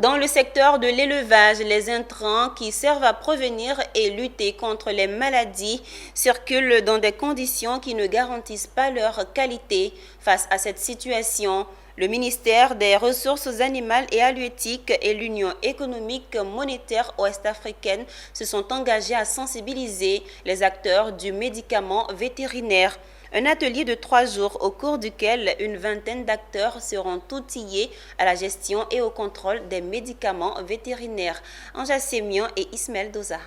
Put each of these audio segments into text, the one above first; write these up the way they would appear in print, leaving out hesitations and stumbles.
Dans le secteur de l'élevage, les intrants qui servent à prévenir et lutter contre les maladies circulent dans des conditions qui ne garantissent pas leur qualité. Face à cette situation, le ministère des Ressources animales et halieutiques et l'Union économique monétaire ouest-africaine se sont engagés à sensibiliser les acteurs du médicament vétérinaire. Un atelier de 3 jours au cours duquel une vingtaine d'acteurs seront outillés à la gestion et au contrôle des médicaments vétérinaires. Anja Sémian et Ismaël Doza.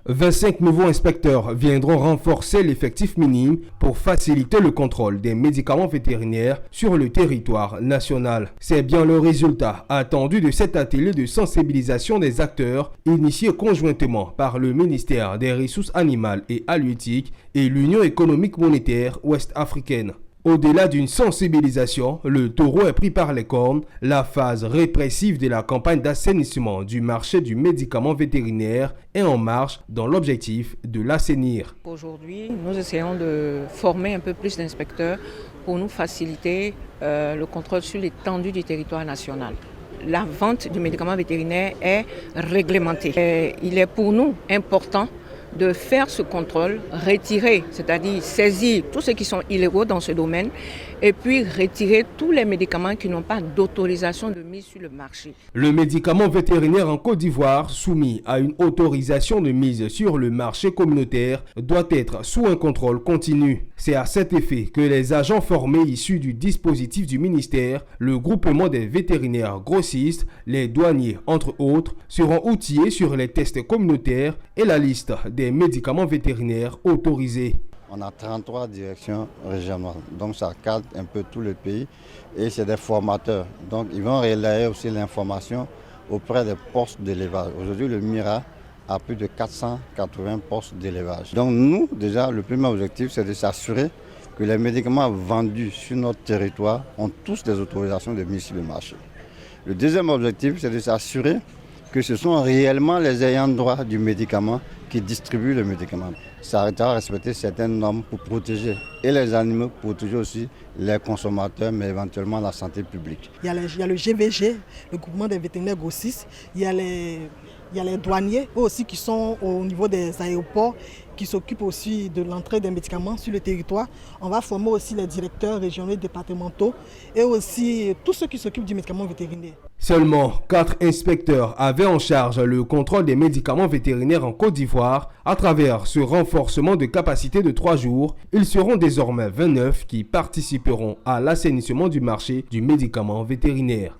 25 nouveaux inspecteurs viendront renforcer l'effectif minime pour faciliter le contrôle des médicaments vétérinaires sur le territoire national. C'est bien le résultat attendu de cet atelier de sensibilisation des acteurs initié conjointement par le ministère des Ressources animales et halieutiques et l'Union économique monétaire ouest-africaine. Au-delà d'une sensibilisation, le taureau est pris par les cornes. La phase répressive de la campagne d'assainissement du marché du médicament vétérinaire est en marche dans l'objectif de l'assainir. Aujourd'hui, nous essayons de former un peu plus d'inspecteurs pour nous faciliter le contrôle sur l'étendue du territoire national. La vente du médicament vétérinaire est réglementée. Et il est pour nous important de faire ce contrôle, retirer, c'est-à-dire saisir tous ceux qui sont illégaux dans ce domaine et puis retirer tous les médicaments qui n'ont pas d'autorisation de mise sur le marché. Le médicament vétérinaire en Côte d'Ivoire, soumis à une autorisation de mise sur le marché communautaire, doit être sous un contrôle continu. C'est à cet effet que les agents formés issus du dispositif du ministère, le groupement des vétérinaires grossistes, les douaniers entre autres, seront outillés sur les tests communautaires et la liste des médicaments vétérinaires autorisés. On a 33 directions régionales, donc ça cadre un peu tout le pays et c'est des formateurs. Donc ils vont relayer aussi l'information auprès des postes d'élevage. Aujourd'hui, le MIRA a plus de 480 postes d'élevage. Donc nous, déjà, le premier objectif, c'est de s'assurer que les médicaments vendus sur notre territoire ont tous des autorisations de mise sur le marché. Le deuxième objectif, c'est de s'assurer que ce sont réellement les ayants droit du médicament qui distribuent le médicament. Ça arrêtera à respecter certaines normes pour protéger et les animaux, pour protéger aussi les consommateurs, mais éventuellement la santé publique. Il y a le GVG, le groupement des vétérinaires grossistes, il y a les douaniers aussi qui sont au niveau des aéroports, qui s'occupent aussi de l'entrée des médicaments sur le territoire. On va former aussi les directeurs régionaux et départementaux et aussi tous ceux qui s'occupent du médicament vétérinaire. Seulement 4 inspecteurs avaient en charge le contrôle des médicaments vétérinaires en Côte d'Ivoire. À travers ce renforcement de capacité de 3 jours, ils seront désormais 29 qui participeront à l'assainissement du marché du médicament vétérinaire.